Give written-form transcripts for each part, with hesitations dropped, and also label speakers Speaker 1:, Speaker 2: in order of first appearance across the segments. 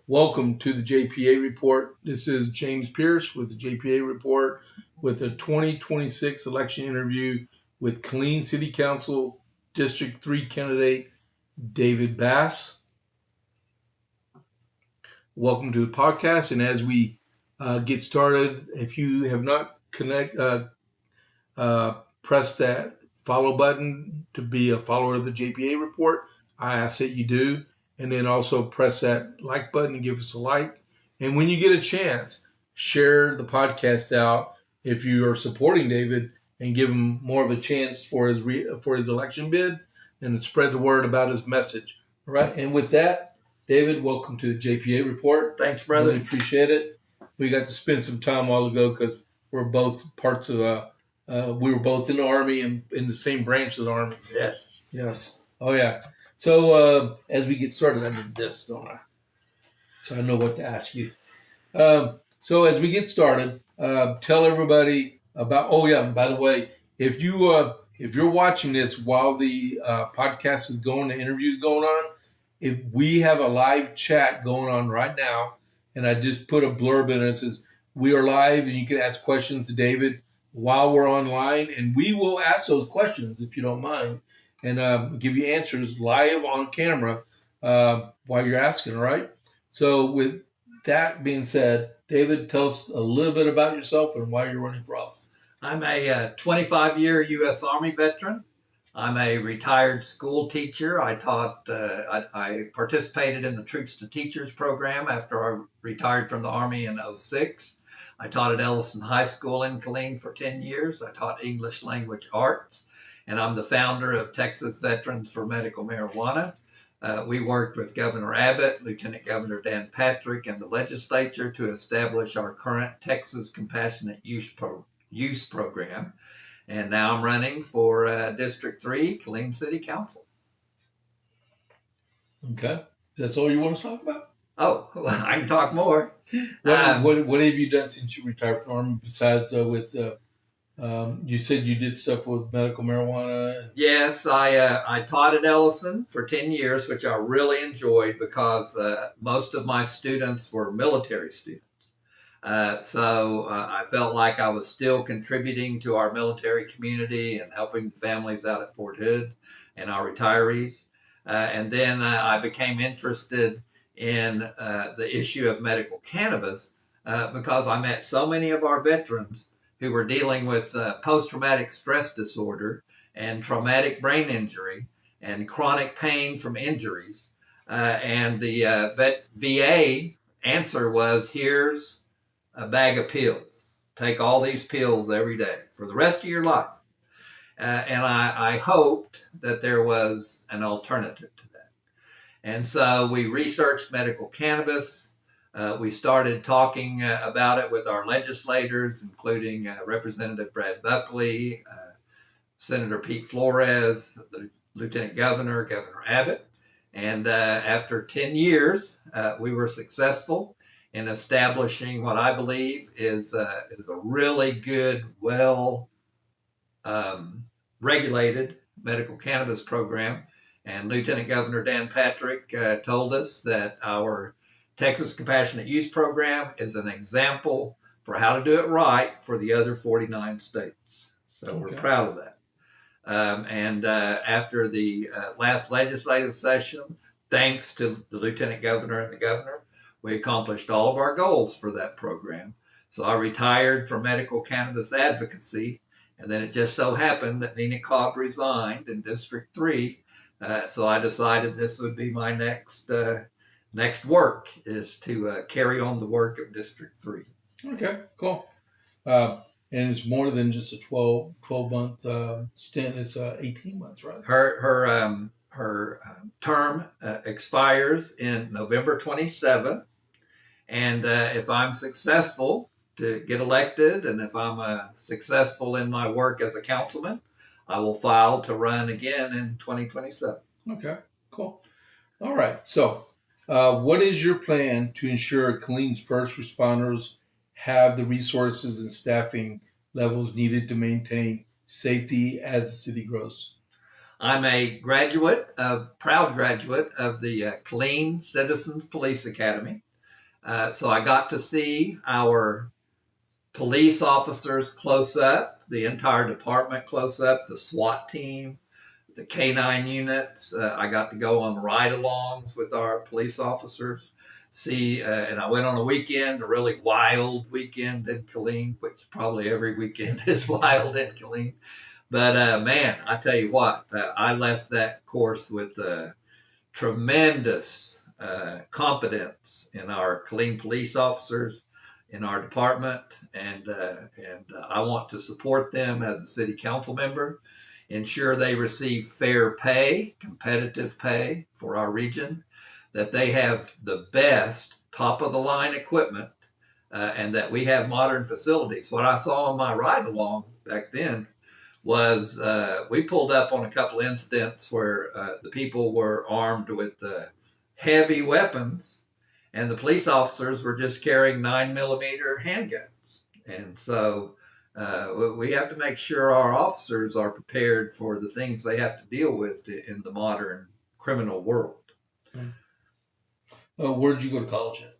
Speaker 1: Welcome to the JP8 Report. This is James Pierce with the JP8 Report with a 2026 election interview with Killeen City Council District 3 candidate David Bass. Welcome to the podcast. And as we get started, if you have not press that follow button to be a follower of the JP8 Report, I ask that you do. And then also press that like button and give us a like. And when you get a chance, share the podcast out if you are supporting David and give him more of a chance for his election bid and spread the word about his message. All right. And with that, David, welcome to the JP8 Report.
Speaker 2: Thanks, brother.
Speaker 1: Really appreciate it. We got to spend some time a while ago because we're both parts of we were both in the Army and in the same branch of the Army. Yes. Oh, yeah. So as we get started, I need this, don't I? So I know what to ask you. So as we get started, tell everybody about. Oh yeah, and by the way, if you're watching this while the podcast is going, the interview is going on, if we have a live chat going on right now, and I just put a blurb in it that says we are live, and you can ask questions to David while we're online, and we will ask those questions if you don't mind. And give you answers live on camera while you're asking, all right? So with that being said, David, tell us a little bit about yourself and why you're running for office.
Speaker 2: I'm a 25-year U.S. Army veteran. I'm a retired school teacher. I participated in the Troops to Teachers program after I retired from the Army in 2006. I taught at Ellison High School in Killeen for 10 years. I taught English Language Arts. And I'm the founder of Texas Veterans for Medical Marijuana. We worked with Governor Abbott, Lieutenant Governor Dan Patrick, and the legislature to establish our current Texas Compassionate Use Program. And now I'm running for District 3, Killeen City Council.
Speaker 1: Okay. That's all you want to talk about?
Speaker 2: Oh, well, I can talk more.
Speaker 1: What have you done since you retired from the Army besides with you said you did stuff with medical marijuana?
Speaker 2: Yes, I taught at Ellison for 10 years, which I really enjoyed because most of my students were military students. So I felt like I was still contributing to our military community and helping families out at Fort Hood and our retirees. And then I became interested in the issue of medical cannabis because I met so many of our veterans who were dealing with post-traumatic stress disorder and traumatic brain injury and chronic pain from injuries. And the VA answer was, here's a bag of pills. Take all these pills every day for the rest of your life. And I hoped that there was an alternative to that. And so we researched medical cannabis. We started talking about it with our legislators, including Representative Brad Buckley, Senator Pete Flores, the Lieutenant Governor, Governor Abbott. And after 10 years, we were successful in establishing what I believe is a really good, regulated medical cannabis program. And Lieutenant Governor Dan Patrick told us that our Texas Compassionate Use Program is an example for how to do it right for the other 49 states. So We're proud of that. And after the last legislative session, thanks to the Lieutenant Governor and the Governor, we accomplished all of our goals for that program. So I retired from medical cannabis advocacy, and then it just so happened that Nina Cobb resigned in District 3. So I decided this would be my next work is to carry on the work of District 3.
Speaker 1: Okay, cool. And it's more than just a 12-month stint. It's 18 months, right?
Speaker 2: Her term expires in November 27th. And if I'm successful to get elected, and if I'm successful in my work as a councilman, I will file to run again in 2027.
Speaker 1: Okay, cool. All right. So what is your plan to ensure Killeen's first responders have the resources and staffing levels needed to maintain safety as the city grows?
Speaker 2: I'm a proud graduate of the Killeen Citizens Police Academy. So I got to see our police officers close up, the entire department close up, the SWAT team, the K9 units. I got to go on ride-alongs with our police officers. And I went on a weekend, a really wild weekend in Killeen, which probably every weekend is wild in Killeen. But man, I tell you what, I left that course with tremendous confidence in our Killeen police officers, in our department, and I want to support them as a city council member, ensure they receive fair pay, competitive pay for our region, that they have the best top of the line equipment, and that we have modern facilities. What I saw on my ride along back then was we pulled up on a couple incidents where the people were armed with heavy weapons, and the police officers were just carrying 9mm handguns. And so we have to make sure our officers are prepared for the things they have to deal with in the modern criminal world.
Speaker 1: Where did you go to college at?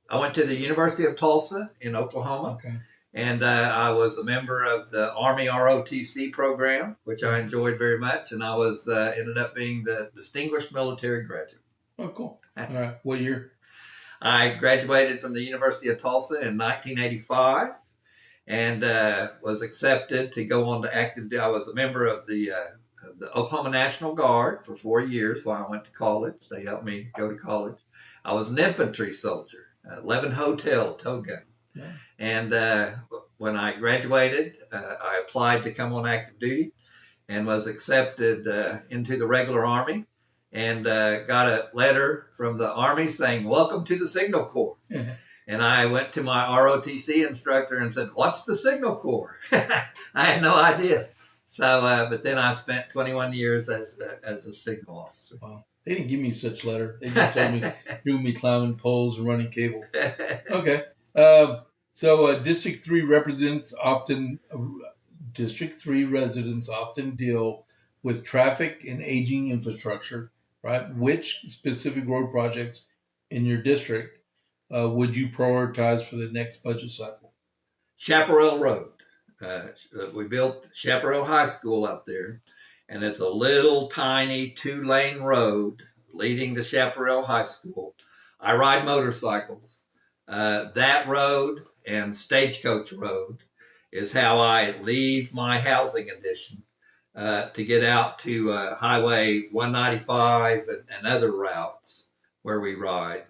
Speaker 2: I went to the University of Tulsa in Oklahoma.
Speaker 1: Okay.
Speaker 2: And I was a member of the Army ROTC program, which I enjoyed very much. And I was ended up being the Distinguished Military Graduate.
Speaker 1: Oh, cool. All right. What year?
Speaker 2: I graduated from the University of Tulsa in 1985 and was accepted to go on to active duty. I was a member of the Oklahoma National Guard for 4 years while I went to college. They helped me go to college. I was an infantry soldier, 11 Hotel tow gun. Yeah. And when I graduated, I applied to come on active duty and was accepted into the regular Army, and got a letter from the Army saying, "Welcome to the Signal Corps." Mm-hmm. And I went to my ROTC instructor and said, "What's the Signal Corps?" I had no idea. So, but then I spent 21 years as a signal officer.
Speaker 1: Wow. They didn't give me such letter. They just told me you're going to be climbing poles and running cable. Okay. So District 3 residents often deal with traffic and aging infrastructure, right? Which specific road projects in your district would you prioritize for the next budget cycle?
Speaker 2: Chaparral Road. We built Chaparral High School out there, and it's a little tiny 2-lane road leading to Chaparral High School. I ride motorcycles. That road and Stagecoach Road is how I leave my housing addition to get out to Highway 195 and other routes where we ride.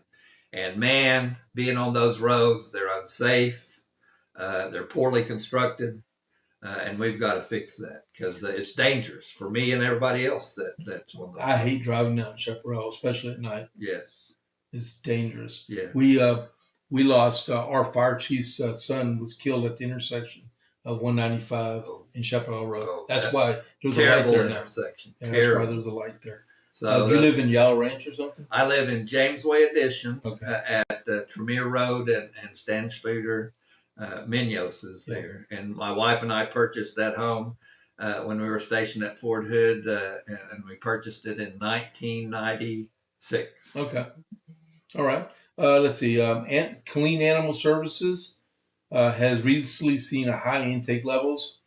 Speaker 2: And man, being on those roads, they're unsafe, they're poorly constructed, and we've got to fix that because it's dangerous for me and everybody else that's on those.
Speaker 1: I hate driving down Chaparral, especially at night.
Speaker 2: Yes.
Speaker 1: It's dangerous.
Speaker 2: Yeah.
Speaker 1: We lost our fire chief's son was killed at the intersection of 195 and Chaparral Road. That's why there's a light there now.
Speaker 2: Intersection.
Speaker 1: Yeah, that's why there's a light there.
Speaker 2: So
Speaker 1: you live in Yellow Ranch or something?
Speaker 2: I live in Jamesway Addition at Tremere Road and Stan Schluter. Minos is there. And my wife and I purchased that home when we were stationed at Fort Hood, and we purchased it in 1996.
Speaker 1: Okay. All right. Let's see. Killeen Animal Services has recently seen a high intake levels.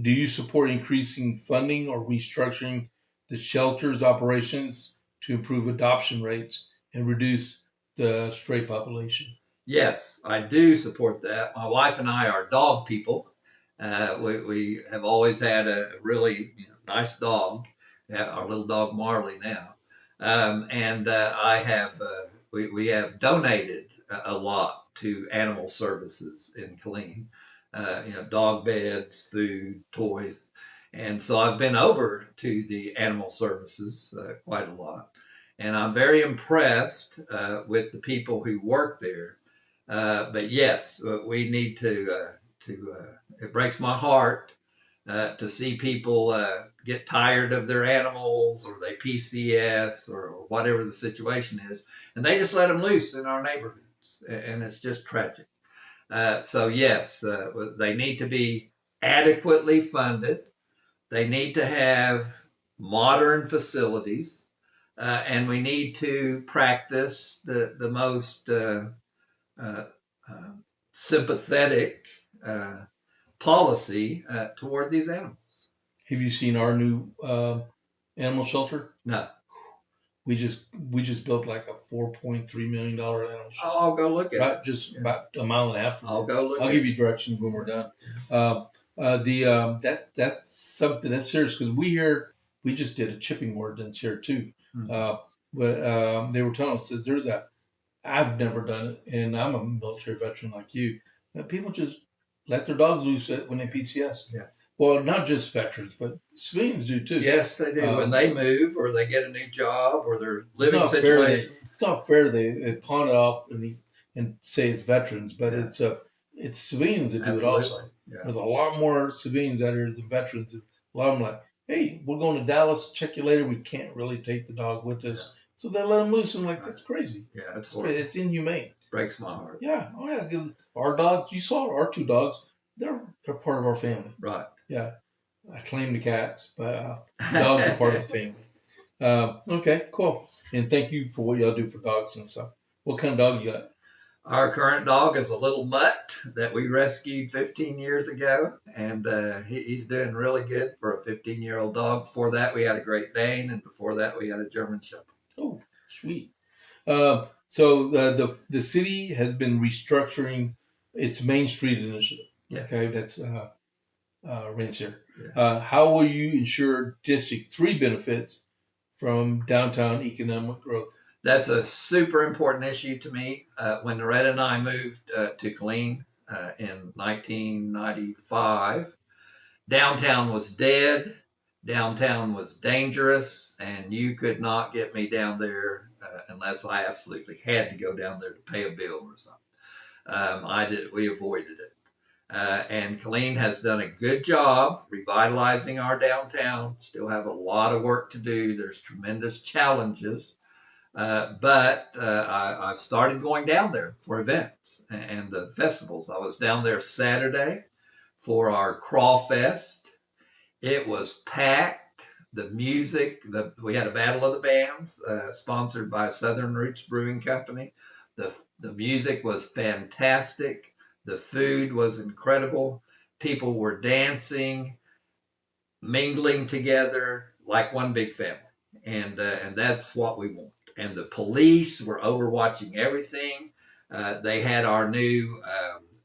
Speaker 1: Do you support increasing funding or restructuring the shelter's operations to improve adoption rates and reduce the stray population?
Speaker 2: Yes, I do support that. My wife and I are dog people. We have always had a really nice dog, our little dog Marley now. And we have donated a lot to animal services in Killeen. Dog beds, food, toys. And so I've been over to the animal services quite a lot. And I'm very impressed with the people who work there. But yes, we need to it breaks my heart to see people get tired of their animals, or they PCS, or whatever the situation is, and they just let them loose in our neighborhoods, and it's just tragic. So yes, they need to be adequately funded. They need to have modern facilities, and we need to practice the most uh, uh, sympathetic policy toward these animals.
Speaker 1: Have you seen our new animal shelter?
Speaker 2: No.
Speaker 1: We just built like a $4.3 million animal shelter.
Speaker 2: Oh, I'll go look at
Speaker 1: Right,
Speaker 2: it.
Speaker 1: just about a mile and a half from
Speaker 2: I'll
Speaker 1: here.
Speaker 2: go look
Speaker 1: I'll
Speaker 2: at
Speaker 1: give
Speaker 2: it.
Speaker 1: you directions when we're done. That's something that's serious because we just did a chipping ordinance here too.
Speaker 2: Mhm.
Speaker 1: But they were telling us that there's a I've never done it, and I'm a military veteran like you. But people just let their dogs loose when they PCS.
Speaker 2: Yeah.
Speaker 1: Well, not just veterans, but civilians do too.
Speaker 2: Yes, they do. When they move or they get a new job or their living situation.
Speaker 1: It's not fair they pawn it off and say it's veterans, but
Speaker 2: Yeah.
Speaker 1: it's civilians that do
Speaker 2: Absolutely.
Speaker 1: it also.
Speaker 2: Yeah.
Speaker 1: There's a lot more civilians out here than veterans. A lot of them like, hey, we're going to Dallas. Check you later. We can't really take the dog with us, so they let them loose. I'm like, that's crazy.
Speaker 2: Yeah, it's
Speaker 1: inhumane.
Speaker 2: Breaks my heart.
Speaker 1: Yeah. Oh yeah. Our dogs. You saw our two dogs. They're part of our family.
Speaker 2: Right.
Speaker 1: Yeah. I claim the cats, but dogs are part of the family. Okay, cool. And thank you for what y'all do for dogs and stuff. What kind of dog you got?
Speaker 2: Our current dog is a little mutt that we rescued 15 years ago, and he's doing really good for a 15-year-old dog. Before that, we had a Great Dane, and before that, we had a German Shepherd.
Speaker 1: Oh, sweet. So the city has been restructuring its Main Street initiative.
Speaker 2: Yes.
Speaker 1: Okay, that's Rancier.
Speaker 2: Yeah.
Speaker 1: How will you ensure District 3 benefits from downtown economic growth?
Speaker 2: That's a super important issue to me. When Loretta and I moved to Killeen in 1995, downtown was dead, downtown was dangerous, and you could not get me down there unless I absolutely had to go down there to pay a bill or something. We avoided it. And Killeen has done a good job revitalizing our downtown. Still have a lot of work to do. There's tremendous challenges. But I've started going down there for events and the festivals. I was down there Saturday for our Craw Fest. It was packed. The music, we had a Battle of the Bands sponsored by Southern Roots Brewing Company. The music was fantastic. The food was incredible. People were dancing, mingling together like one big family. And that's what we want. And the police were overwatching everything. They had our new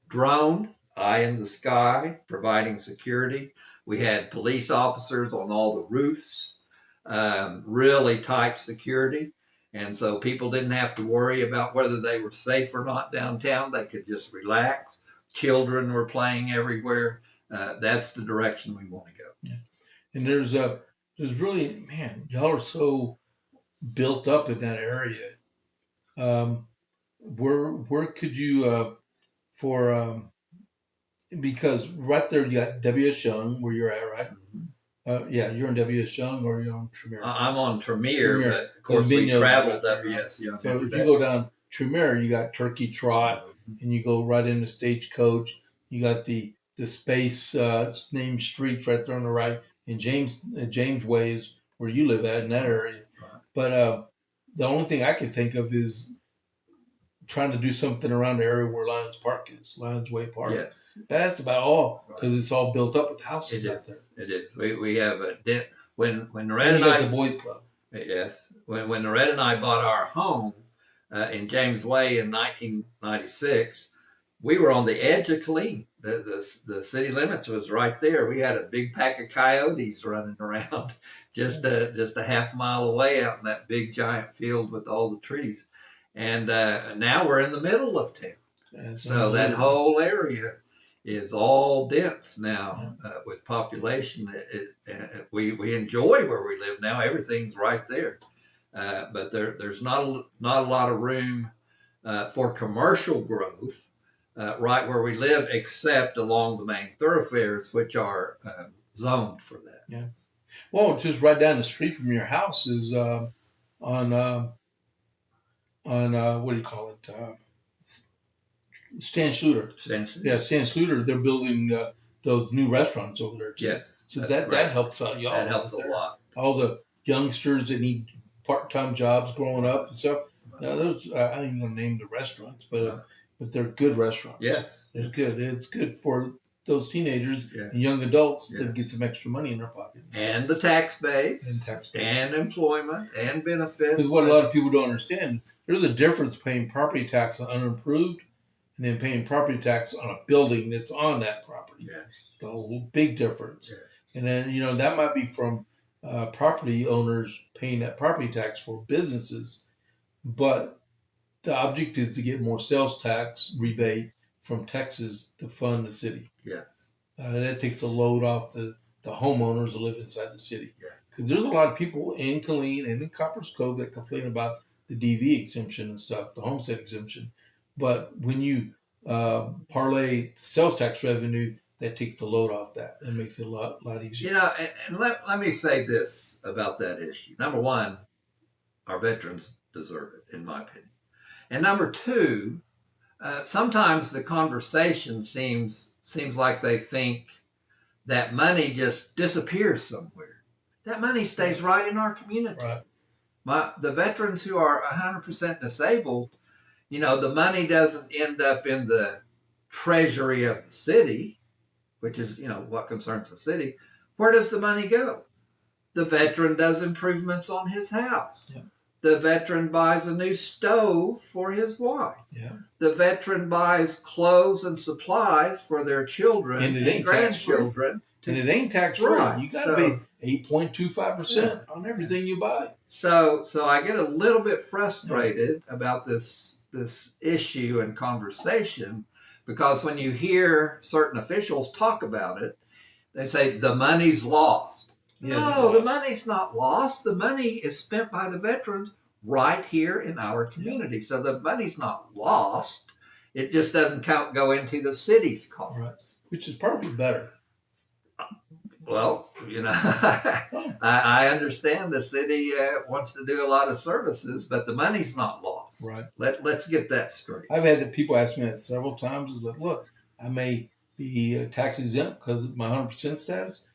Speaker 2: drone, Eye in the Sky, providing security. We had police officers on all the roofs, really tight security. And so people didn't have to worry about whether they were safe or not downtown. They could just relax. Children were playing everywhere. That's the direction we want to go.
Speaker 1: Yeah. And there's really, man, y'all are so built up in that area. Where could you because right there you got W.S. Young where you're at, right?
Speaker 2: Mm-hmm.
Speaker 1: Yeah, you're in W.S. Young or you're on Tremere?
Speaker 2: I'm on Tremere, but of course we traveled W.S. Young.
Speaker 1: So if you go down Tremere, you got Turkey Trot, and you go right into Stagecoach. You got the space named streets right there on the right, and James Way is where you live at in that area.
Speaker 2: Right.
Speaker 1: But the only thing I can think of is trying to do something around the area where Lions Park is, Lions Way Park.
Speaker 2: Yes.
Speaker 1: That's about all, because it's all built up with houses out there.
Speaker 2: It is. We have a when
Speaker 1: And
Speaker 2: Red and I
Speaker 1: the boys club.
Speaker 2: Yes. When Red and I bought our home in James Way in 1996, we were on the edge of Killeen. The city limits was right there. We had a big pack of coyotes running around just a half mile away out in that big giant field with all the trees. And now we're in the middle of town. So that whole area is all dense now with population. We enjoy where we live now. Everything's right there. But there's not a lot of room for commercial growth right where we live, except along the main thoroughfares, which are zoned for that.
Speaker 1: Yeah. Well, just right down the street from your house is on what do you call it? Stan Schluter. Yeah, Stan Schluter. They're building those new restaurants over there too.
Speaker 2: Yes.
Speaker 1: So that helps out y'all.
Speaker 2: That helps a lot.
Speaker 1: All the youngsters that need part-time jobs growing up and stuff. Now those I ain't gonna name the restaurants, but but they're good restaurants.
Speaker 2: Yes.
Speaker 1: They're good. It's good for those teenagers
Speaker 2: Yeah.
Speaker 1: and young adults
Speaker 2: Yeah.
Speaker 1: to get some extra money in their pockets.
Speaker 2: And the tax base. And employment and benefits.
Speaker 1: Because what a lot of people don't understand, there's a difference paying property tax on unimproved and then paying property tax on a building that's on that property.
Speaker 2: Yeah.
Speaker 1: It's a big difference.
Speaker 2: Yeah.
Speaker 1: And then, that might be from property owners paying that property tax for businesses. But the object is to get more sales tax rebate from Texas to fund the city.
Speaker 2: Yes.
Speaker 1: And that takes a load off the homeowners that live inside the city.
Speaker 2: Yeah.
Speaker 1: Because there's a lot of people in Killeen and in Copper's Cove that complain about the DV exemption and stuff, the homestead exemption. But when you parlay sales tax revenue, that takes the load off that. That makes it a lot easier.
Speaker 2: And let me say this about that issue. Number one, our veterans deserve it, in my opinion. And number two, sometimes the conversation seems like they think that money just disappears somewhere. That money stays right in our community.
Speaker 1: Right.
Speaker 2: The veterans who are 100% disabled, the money doesn't end up in the treasury of the city, which is, what concerns the city. Where does the money go? The veteran does improvements on his house.
Speaker 1: Yeah.
Speaker 2: The veteran buys a new stove for his wife.
Speaker 1: Yeah.
Speaker 2: The veteran buys clothes and supplies for their children and grandchildren.
Speaker 1: And it ain't tax free.
Speaker 2: Right.
Speaker 1: You got to pay 8.25% on everything you buy.
Speaker 2: So I get a little bit frustrated about this issue and conversation, because when you hear certain officials talk about it, they say the money's lost. No, the money's not lost. The money is spent by the veterans right here in our community. So the money's not lost. It just doesn't go into the city's coffers.
Speaker 1: Right. Which is probably better.
Speaker 2: Well, I understand the city wants to do a lot of services, but the money's not lost.
Speaker 1: Right.
Speaker 2: Let's get that straight.
Speaker 1: I've had people ask me that several times. It's like, look, I may be tax exempt because of my 100% status,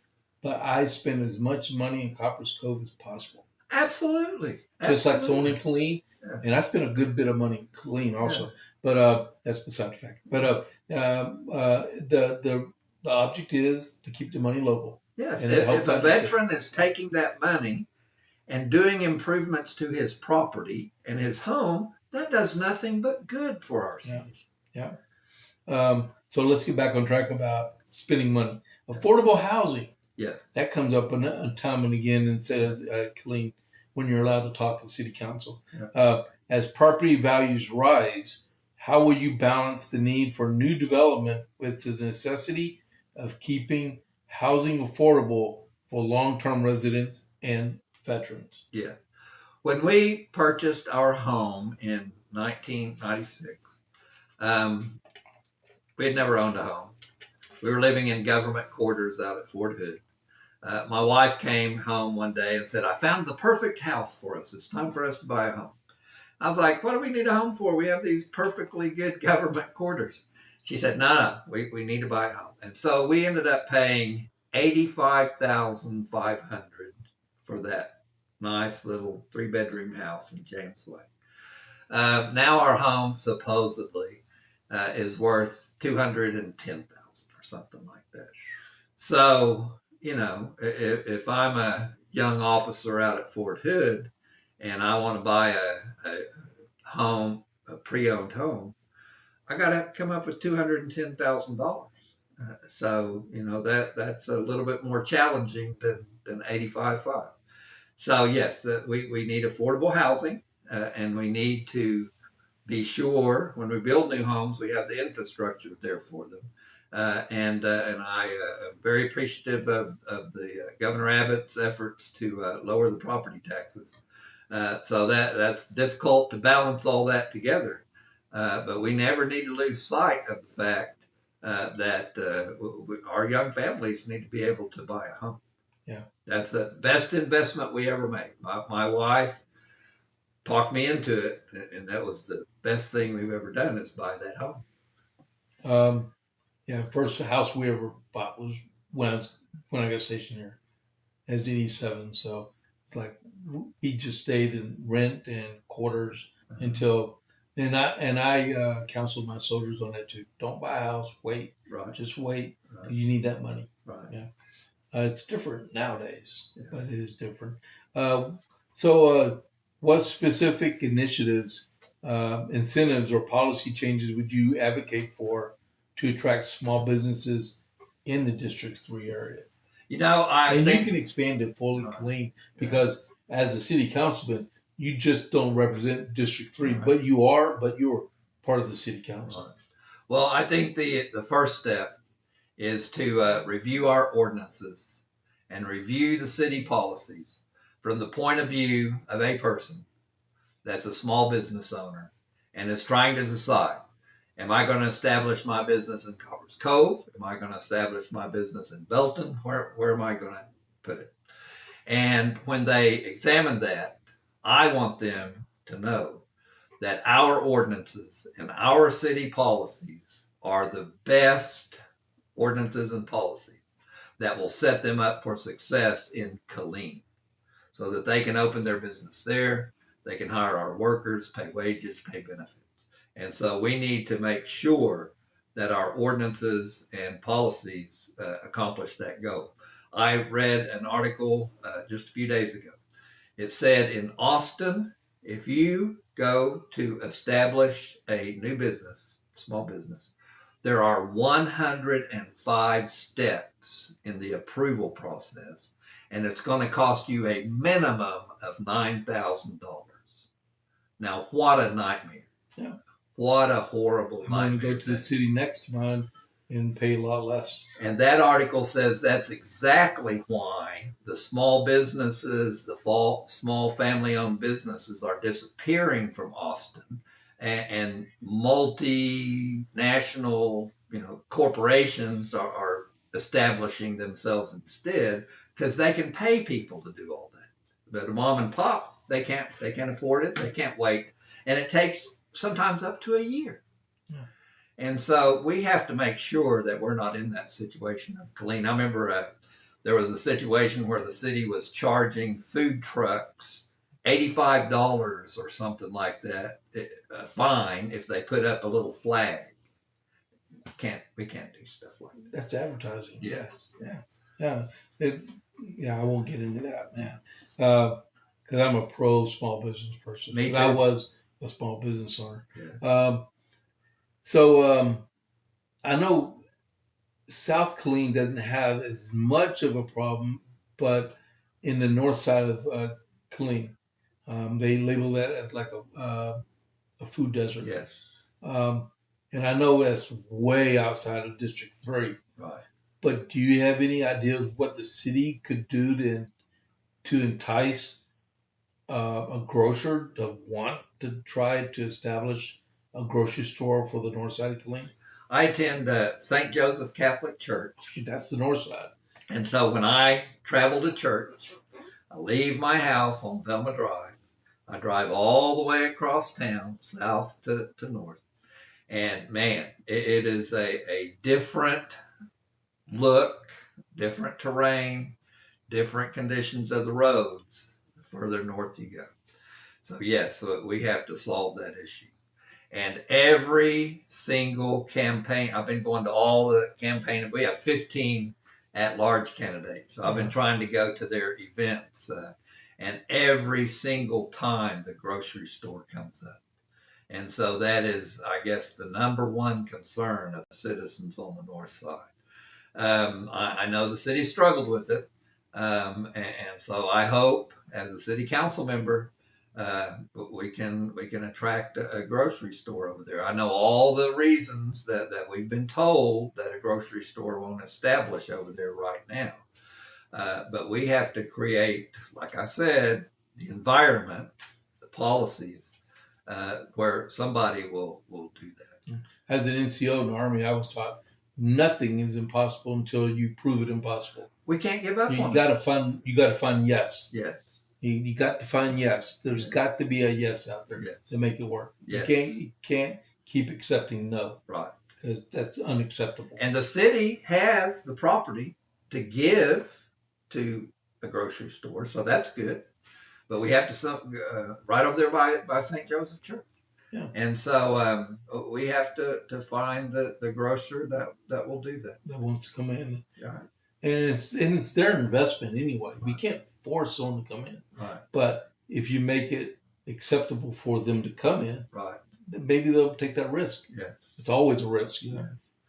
Speaker 1: but I spend as much money in Copper's Cove as possible.
Speaker 2: Absolutely.
Speaker 1: Just like someone in Killeen. Yeah. And I spend a good bit of money in Killeen also. Yeah. But that's beside the fact. But the object is to keep the money local.
Speaker 2: Yes. If a veteran is taking that money and doing improvements to his property and his home, that does nothing but good for our city.
Speaker 1: Yeah. So let's get back on track about spending money. Affordable housing.
Speaker 2: Yes.
Speaker 1: That comes up time and again and says, Killeen, when you're allowed to talk to city council. Yeah. As property values rise, how will you balance the need for new development with the necessity of keeping housing affordable for long-term residents and veterans?
Speaker 2: Yeah. When we purchased our home in 1996, we had never owned a home. We were living in government quarters out at Fort Hood. My wife came home one day and said, I found the perfect house for us. It's time for us to buy a home. I was like, what do we need a home for? We have these perfectly good government quarters. She said, no, we need to buy a home. And so we ended up paying $85,500 for that nice little 3-bedroom house in James Way. Now our home supposedly is worth $210,000 or something like that. So, if I'm a young officer out at Fort Hood and I want to buy a home, a pre-owned home, I got to come up with $210,000. So, that's a little bit more challenging than 85.5. So, yes, we need affordable housing, and we need to be sure when we build new homes, we have the infrastructure there for them. And I am very appreciative of the Governor Abbott's efforts to lower the property taxes. So that's difficult to balance all that together. But we never need to lose sight of the fact that our young families need to be able to buy a home.
Speaker 1: Yeah,
Speaker 2: that's the best investment we ever made. My wife talked me into it, and that was the best thing we've ever done is buy that home.
Speaker 1: Yeah, first house we ever bought was when I got stationed here as DD7. So it's like we just stayed in rent and quarters until I counseled my soldiers on that too. Don't buy a house. Wait.
Speaker 2: Right.
Speaker 1: Just wait.
Speaker 2: Right.
Speaker 1: 'Cause you need that money.
Speaker 2: Right.
Speaker 1: Yeah. It's different nowadays,
Speaker 2: Yeah.
Speaker 1: but it is different. So, what specific initiatives, incentives, or policy changes would you advocate for to attract small businesses in the District 3 area?
Speaker 2: You know,
Speaker 1: And you can expand it fully clean because as a city councilman, you just don't represent District 3, but you're part of the city council.
Speaker 2: Right. Well, I think the first step is to review our ordinances and review the city policies from the point of view of a person that's a small business owner and is trying to decide, am I going to establish my business in Copper's Cove? Am I going to establish my business in Belton? Where am I going to put it? And when they examine that, I want them to know that our ordinances and our city policies are the best ordinances and policies that will set them up for success in Killeen so that they can open their business there. They can hire our workers, pay wages, pay benefits. And so we need to make sure that our ordinances and policies accomplish that goal. I read an article just a few days ago. It said in Austin, if you go to establish a new business, small business, there are 105 steps in the approval process, and it's going to cost you a minimum of $9,000. Now, what a nightmare.
Speaker 1: Yeah.
Speaker 2: What a horrible nightmare.
Speaker 1: I'm going to go to the city next to mine and pay a lot less.
Speaker 2: And that article says that's exactly why the small businesses, the small family-owned businesses are disappearing from Austin, and multinational, corporations are establishing themselves instead because they can pay people to do all that. But a mom and pop, they can't afford it. They can't wait, and it takes sometimes up to a year. Yeah. And so we have to make sure that we're not in that situation of Killeen. I remember there was a situation where the city was charging food trucks $85 or something like that, a fine if they put up a little flag. We can't do stuff like that.
Speaker 1: That's advertising.
Speaker 2: Yes.
Speaker 1: Yeah. I won't get into that, man. Because I'm a pro small business person.
Speaker 2: Me too.
Speaker 1: I was a small business owner.
Speaker 2: Yeah.
Speaker 1: So I know South Killeen doesn't have as much of a problem, but in the north side of Killeen, they label that as like a food desert.
Speaker 2: Yes.
Speaker 1: And I know that's way outside of District 3.
Speaker 2: Right.
Speaker 1: But do you have any ideas what the city could do to entice a grocer to want to try to establish a grocery store for the north side of Killeen?
Speaker 2: I attend St. Joseph Catholic Church.
Speaker 1: That's the north side.
Speaker 2: And so when I travel to church, I leave my house on Velma Drive. I drive all the way across town, south to north. And man, it is a different look, different terrain, different conditions of the roads the further north you go. So yes, we have to solve that issue. And every single campaign, I've been going to all the campaign. We have 15 at-large candidates. So I've been trying to go to their events. And every single time the grocery store comes up. And so that is, I guess, the number one concern of citizens on the north side. I know the city struggled with it. And so I hope, as a city council member, we can attract a grocery store over there. I know all the reasons that we've been told that a grocery store won't establish over there right now. But we have to create, like I said, the environment, the policies, where somebody will do that.
Speaker 1: As an NCO in the Army, I was taught nothing is impossible until you prove it impossible.
Speaker 2: We can't give up on it.
Speaker 1: You got to find yes.
Speaker 2: Yes.
Speaker 1: You got to find yes. There's got to be a yes out there to make it work.
Speaker 2: Yes.
Speaker 1: You can't keep accepting no.
Speaker 2: Right.
Speaker 1: Because that's unacceptable.
Speaker 2: And the city has the property to give to a grocery store, so that's good. But we have to right over there by St. Joseph Church.
Speaker 1: Yeah.
Speaker 2: And so we have to find the grocer that will do that.
Speaker 1: That wants to come in.
Speaker 2: Right.
Speaker 1: And it's their investment anyway.
Speaker 2: Right.
Speaker 1: We can't force someone to come in.
Speaker 2: Right.
Speaker 1: But if you make it acceptable for them to come in,
Speaker 2: right,
Speaker 1: then maybe they'll take that risk.
Speaker 2: Yeah.
Speaker 1: It's always a risk, you know.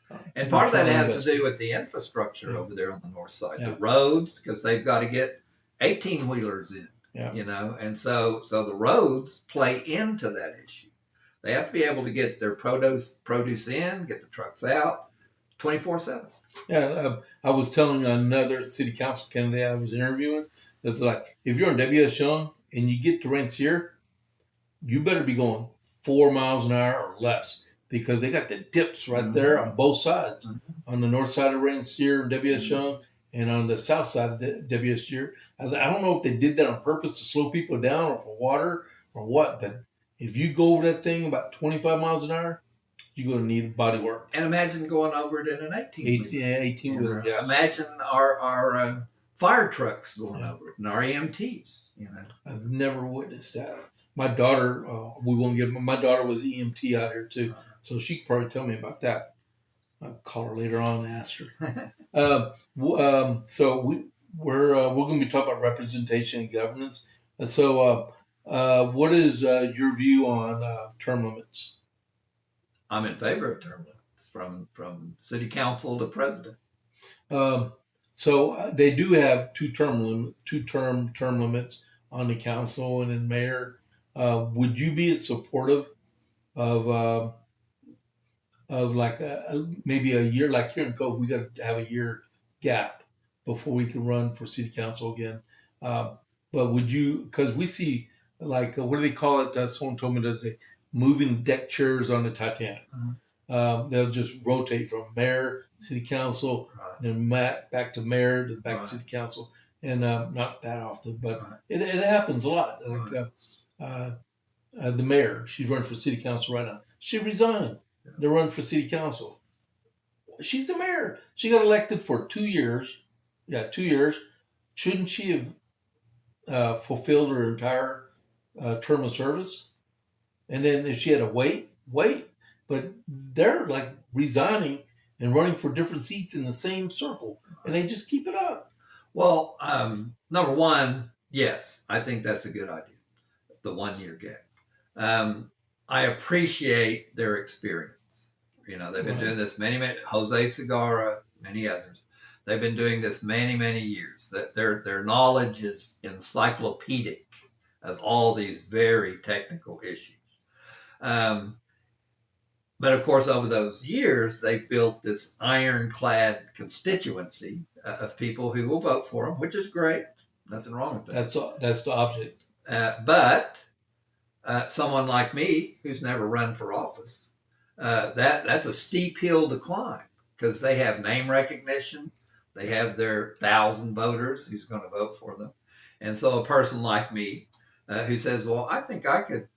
Speaker 2: Yeah. And part of that has to do with the infrastructure over there on the north side, the roads, because they've got to get 18-wheelers in, you know, and so the roads play into that issue. They have to be able to get their produce in, get the trucks out, 24/7.
Speaker 1: Yeah, I was telling another city council candidate I was interviewing that's like, if you're in W.S. Young and you get to Rancier, you better be going 4 miles an hour or less, because they got the dips right there on both sides. On the north side of Rancier and W.S. Young, and on the south side of W.S. Young. I don't know if they did that on purpose to slow people down or for water or what, but if you go over that thing about 25 miles an hour, you're going to need body work.
Speaker 2: And imagine going over it in an 18-wheeler.
Speaker 1: 18-wheeler, yeah.
Speaker 2: Imagine our fire trucks going over it and our EMTs, you know.
Speaker 1: I've never witnessed that. My daughter, my daughter was EMT out here too, so she could probably tell me about that. I'll call her later on and ask her. So we're going to be talking about representation and governance. So what is your view on term limits?
Speaker 2: I'm in favor of term limits from city council to president.
Speaker 1: So they do have two-term limits on the council and in mayor. Would you be supportive of like maybe a year, like here in Cove, we got to have a year gap before we can run for city council again. But would you, because we see like, what do they call it? Someone told me that they moving deck chairs on the Titanic. They'll just rotate from mayor, city council, then back to mayor, then back to city council. And not that often, but it happens a lot. Like the mayor, she's running for city council right now. She resigned to run for city council. She's the mayor. She got elected for 2 years. Yeah, 2 years. Shouldn't she have fulfilled her entire term of service? And then if she had to wait. But they're like resigning and running for different seats in the same circle, and they just keep it up.
Speaker 2: Well, number one, yes, I think that's a good idea, the 1 year gap. I appreciate their experience. You know, they've been doing this many, Jose Segarra, many others. They've been doing this many, many years. That their knowledge is encyclopedic of all these very technical issues. But of course, over those years, they've built this ironclad constituency of people who will vote for them, which is great. Nothing wrong with that.
Speaker 1: That's the object.
Speaker 2: But someone like me, who's never run for office, that's a steep hill to climb, because they have name recognition. They have their 1,000 voters who's going to vote for them. And so a person like me who says, well, I think I could,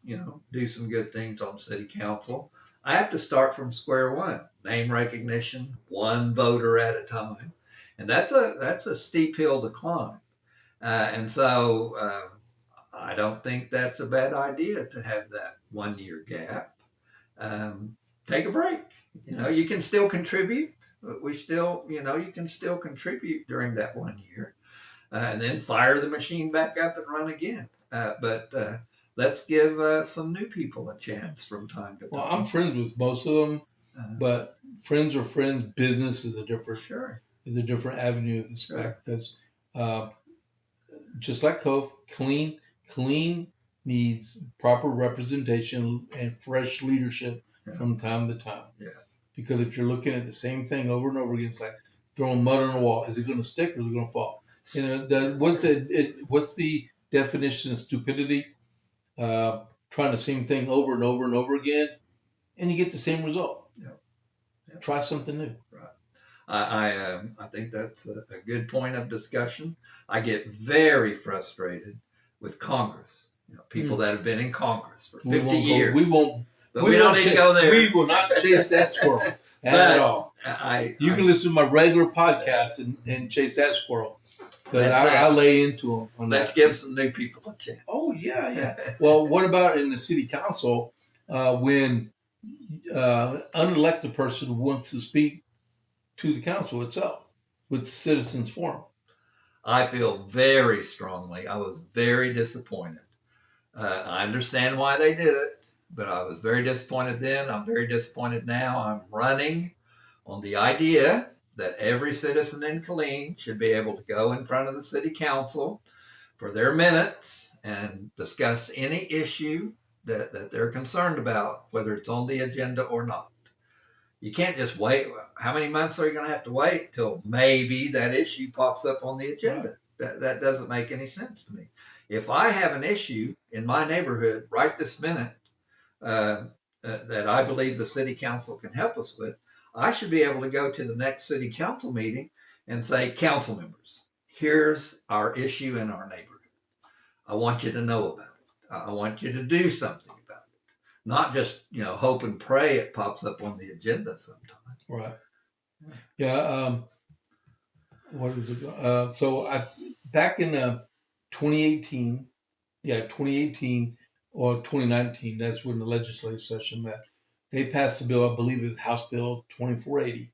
Speaker 2: do some good things on city council, I have to start from square one. Name recognition, one voter at a time. And that's a steep hill to climb. And so I don't think that's a bad idea to have that 1 year gap. Take a break. You can still contribute. You can still contribute during that 1 year. And then fire the machine back up and run again. But let's give some new people a chance from time to time.
Speaker 1: Well, I'm friends with most of them, but friends are friends. Business is a different avenue of respect. Because just like Cove, Killeen needs proper representation and fresh leadership from time to time.
Speaker 2: Yeah.
Speaker 1: Because if you're looking at the same thing over and over again, it's like throwing mud on a wall. Is it going to stick or is it going to fall? What's the definition of stupidity? Trying the same thing over and over and over again, and you get the same result. Yeah. Try something new.
Speaker 2: Right. I think that's a good point of discussion. I get very frustrated with Congress. People that have been in Congress for 50 years.
Speaker 1: We don't need to go there. We will not chase that squirrel at all. You can listen to my regular podcast and chase that squirrel. Because I lay into them.
Speaker 2: Let's give some new people a chance.
Speaker 1: Oh, yeah. Well, what about in the city council? when unelected person wants to speak to the council itself with citizens forum.
Speaker 2: I feel very strongly. I was very disappointed. I understand why they did it, but I was very disappointed then. I'm very disappointed now. I'm running on the idea that every citizen in Killeen should be able to go in front of the city council for their minutes and discuss any issue that they're concerned about, whether it's on the agenda or not. You can't just wait. How many months are you going to have to wait till maybe that issue pops up on the agenda? Right. That doesn't make any sense to me. If I have an issue in my neighborhood right this minute that I believe the city council can help us with, I should be able to go to the next city council meeting and say, council members, here's our issue in our neighborhood. I want you to know about it. I want you to do something about it. Not just, hope and pray it pops up on the agenda sometime.
Speaker 1: Right. Yeah. What is it? So back in 2018, 2018 or 2019, that's when the legislative session met. They passed a bill, I believe it was House Bill 2480,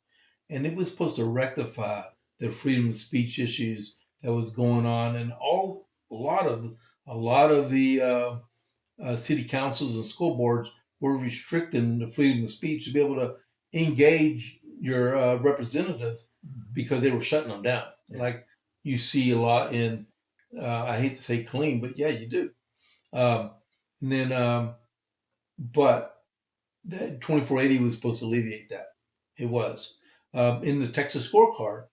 Speaker 1: and it was supposed to rectify the freedom of speech issues that was going on, and a lot of the city councils and school boards were restricting the freedom of speech to be able to engage your representative because they were shutting them down. Yeah. Like you see a lot in, I hate to say Killeen, but yeah, you do. But that 2480 was supposed to alleviate that. It was. In the Texas scorecard,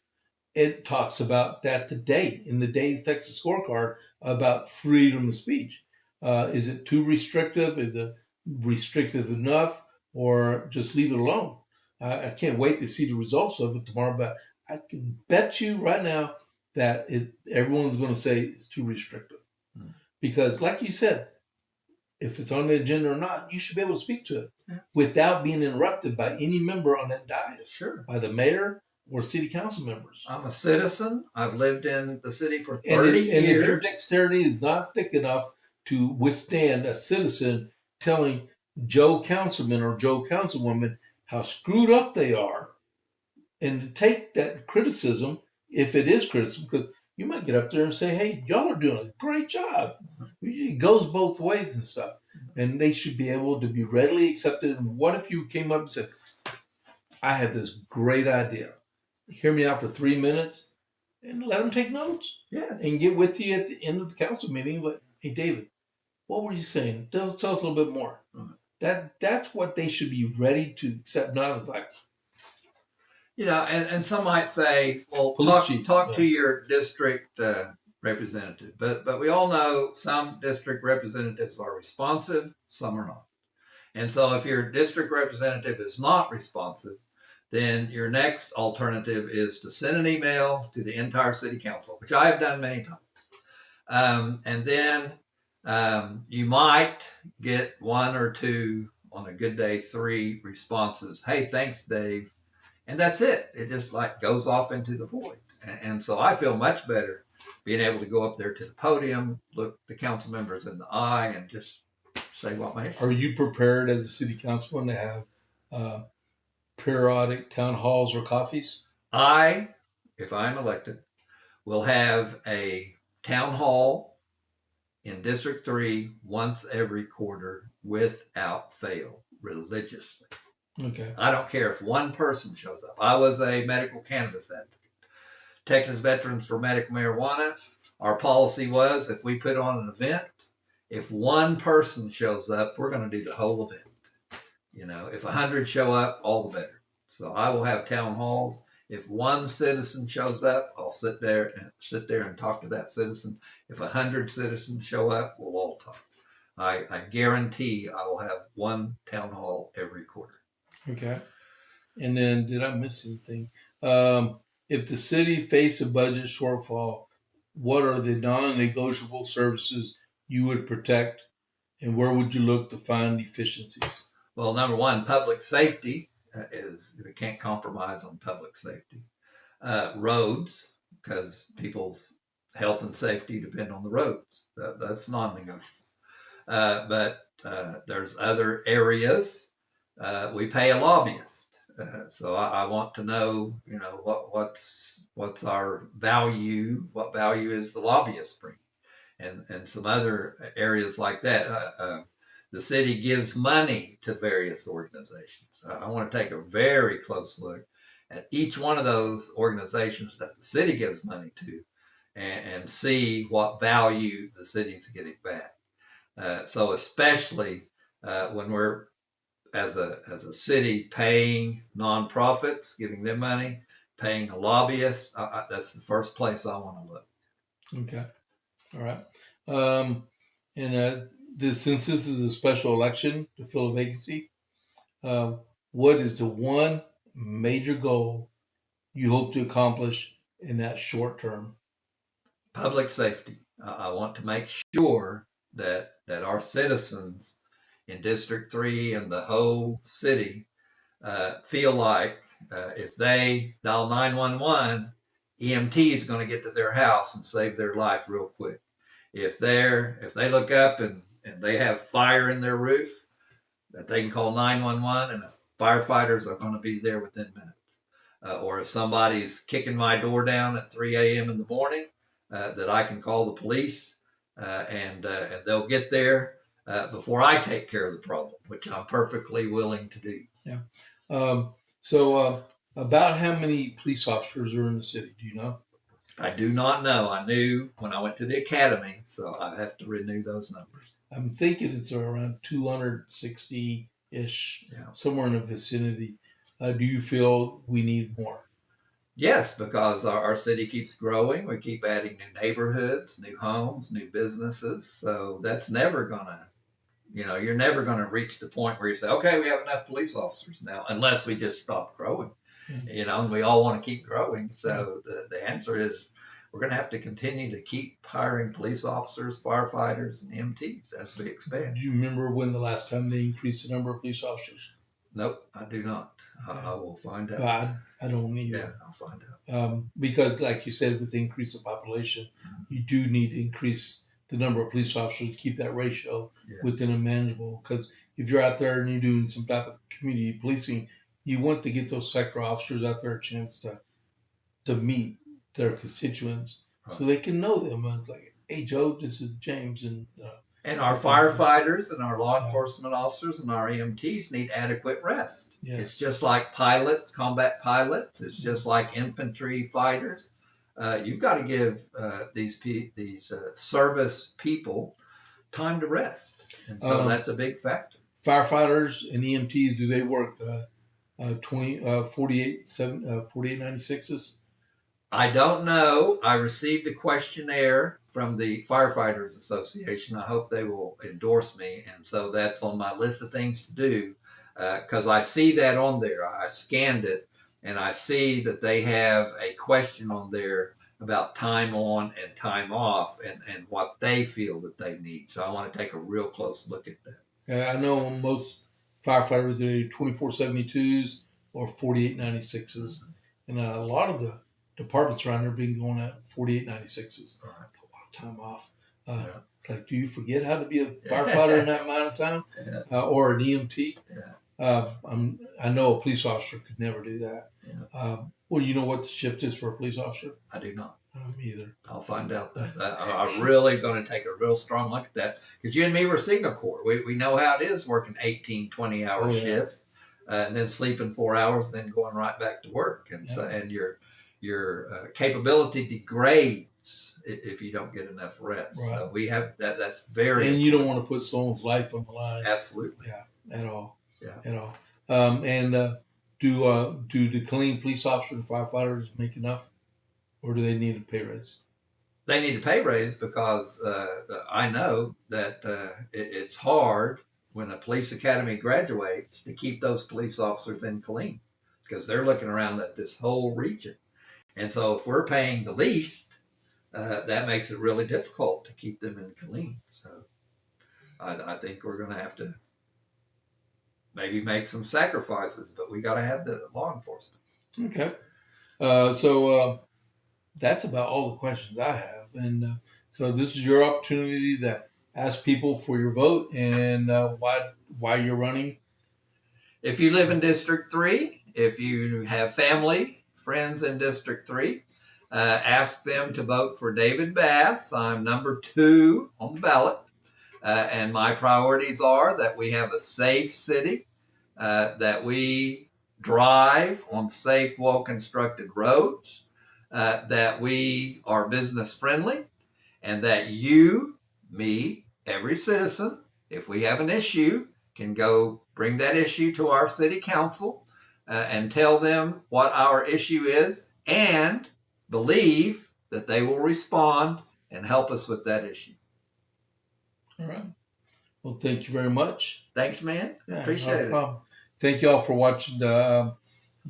Speaker 1: it talks about that today, in the day's Texas scorecard, about freedom of speech. Is it too restrictive? Is it restrictive enough? Or just leave it alone? I can't wait to see the results of it tomorrow, but I can bet you right now that everyone's going to say it's too restrictive. Because like you said, if it's on the agenda or not, you should be able to speak to it without being interrupted by any member on that dais.
Speaker 2: Sure.
Speaker 1: By the mayor or city council members.
Speaker 2: I'm a citizen. I've lived in the city for 30 years.
Speaker 1: And if your dexterity is not thick enough to withstand a citizen telling Joe councilman or Joe councilwoman how screwed up they are, and to take that criticism, if it is criticism, because you might get up there and say, hey, y'all are doing a great job. It goes both ways and stuff. And they should be able to be readily accepted. And what if you came up and said, I have this great idea. Hear me out for 3 minutes and let them take notes.
Speaker 2: Yeah.
Speaker 1: And get with you at the end of the council meeting. Like, hey, David, what were you saying? Tell us a little bit more. That's what they should be ready to accept. Not like,
Speaker 2: and some might say, well, talk to your district representative. But we all know some district representatives are responsive, some are not. And so if your district representative is not responsive, then your next alternative is to send an email to the entire city council, which I have done many times. And then you might get one or two, on a good day, 3 responses. Hey, thanks, Dave. And that's it. It just goes off into the void. And so I feel much better being able to go up there to the podium, look the council members in the eye, and just say what my issue.
Speaker 1: Are you prepared as a city councilman to have periodic town halls or coffees?
Speaker 2: If I'm elected, will have a town hall in District 3 once every quarter without fail, religiously.
Speaker 1: Okay.
Speaker 2: I don't care if one person shows up. I was a medical cannabis advocate. Texas Veterans for Medical Marijuana, our policy was if we put on an event, if one person shows up, we're going to do the whole event. If 100 show up, all the better. So I will have town halls. If one citizen shows up, I'll sit there and talk to that citizen. If 100 citizens show up, we'll all talk. I guarantee I will have one town hall every quarter.
Speaker 1: Okay. And then, did I miss anything? If the city faced a budget shortfall, what are the non-negotiable services you would protect, and where would you look to find efficiencies?
Speaker 2: Well, number one, public safety is, we can't compromise on public safety. Roads, because people's health and safety depend on the roads. That's non-negotiable. But there's other areas. We pay a lobbyist. So I want to know, what's our value? What value is the lobbyist bring? And some other areas like that. The city gives money to various organizations. I want to take a very close look at each one of those organizations that the city gives money to, and see what value the city's getting back. So especially when we're as a city paying nonprofits, giving them money, paying a lobbyist, that's the first place I want to look.
Speaker 1: Okay. All right. And since this is a special election to fill a vacancy, what is the one major goal you hope to accomplish in that short term?
Speaker 2: Public safety. I want to make sure that our citizens in District 3 and the whole city feel like if they dial 911, EMT is going to get to their house and save their life real quick. If they look up and they have fire in their roof, that they can call 911 and the firefighters are going to be there within minutes. Or if somebody's kicking my door down at 3 a.m. in the morning, that I can call the police and they'll get there before I take care of the problem, which I'm perfectly willing to do.
Speaker 1: Yeah. So about how many police officers are in the city? Do you know?
Speaker 2: I do not know. I knew when I went to the academy, so I have to renew those numbers.
Speaker 1: I'm thinking it's around 260-ish, somewhere in the vicinity. Do you feel we need more?
Speaker 2: Yes, because our city keeps growing. We keep adding new neighborhoods, new homes, new businesses. So that's never going to, you're never going to reach the point where you say, okay, we have enough police officers now, unless we just stop growing, and we all want to keep growing. So the answer is we're going to have to continue to keep hiring police officers, firefighters, and EMTs as we expand.
Speaker 1: Do you remember when the last time they increased the number of police officers?
Speaker 2: Nope, I do not. I will find out.
Speaker 1: I don't either.
Speaker 2: Yeah, I'll find out.
Speaker 1: Because, like you said, with the increase of population, you do need to increase the number of police officers to keep that ratio within a manageable. Because if you're out there and you're doing some type of community policing, you want to get those sector officers out there a chance to meet their constituents, so they can know them. And it's like, hey, Joe, this is James,
Speaker 2: and our firefighters and our law enforcement officers and our EMTs need adequate rest. Yes. It's just like pilots, combat pilots. It's just like infantry fighters. You've got to give these service people time to rest. And so that's a big factor.
Speaker 1: Firefighters and EMTs, do they work 4896s?
Speaker 2: I don't know. I received a questionnaire from the Firefighters Association. I hope they will endorse me. And so that's on my list of things to do, because I see that on there. I scanned it and I see that they have a question on there about time on and time off and what they feel that they need. So I want to take a real close look at that.
Speaker 1: I know most firefighters do 2472s or 4896s. And a lot of the departments around there been going at 4896s. Right. That's a lot of time off. It's like, do you forget how to be a firefighter in that amount of time? Or an EMT? I know a police officer could never do that. Well, you know what the shift is for a police officer?
Speaker 2: I do not.
Speaker 1: Me either.
Speaker 2: I'll find out that. I'm really going to take a real strong look at that, because you and me were Signal Corps. We know how it is working 18, 20-hour shifts, and then sleeping 4 hours, and then going right back to work. And so, and your capability degrades if you don't get enough rest. Right. So we have that. That's very important.
Speaker 1: You don't want to put someone's life on the line.
Speaker 2: Absolutely.
Speaker 1: Yeah. At all. Yeah. At all. Do the Killeen police officers and firefighters make enough, or do they need a pay raise?
Speaker 2: They need a pay raise because I know that it's hard when a police academy graduates to keep those police officers in Killeen, because they're looking around at this whole region. And so if we're paying the least, that makes it really difficult to keep them in Killeen. So I think we're going to have to maybe make some sacrifices, but we got to have the law enforcement.
Speaker 1: Okay. So that's about all the questions I have. And so this is your opportunity to ask people for your vote and why you're running.
Speaker 2: If you live in District 3, if you have family, friends in District 3, ask them to vote for David Bass. I'm number 2 on the ballot. And my priorities are that we have a safe city, that we drive on safe, well-constructed roads, that we are business friendly, and that you, me, every citizen, if we have an issue, can go bring that issue to our city council and tell them what our issue is and believe that they will respond and help us with that issue.
Speaker 1: All right. Well, thank you very much.
Speaker 2: Thanks, man.
Speaker 1: Yeah,
Speaker 2: Appreciate it.
Speaker 1: Thank you all for watching the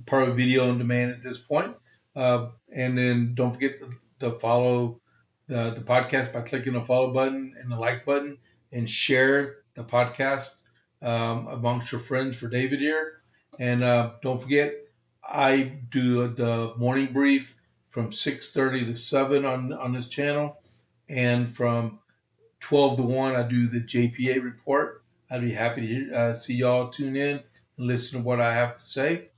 Speaker 1: part of video on demand at this point. And then don't forget to follow the podcast by clicking the follow button and the like button, and share the podcast amongst your friends for David here. And don't forget, I do the morning brief from 6:30 to 7 on this channel, and from 12 to 1 I do the JP8 report. I'd be happy to see y'all tune in and listen to what I have to say.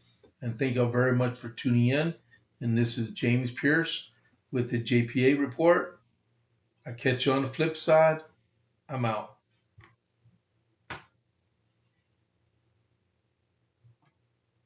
Speaker 1: And thank y'all very much for tuning in. And this is James Pierce with the JP8 report. I catch you on the flip side. I'm out.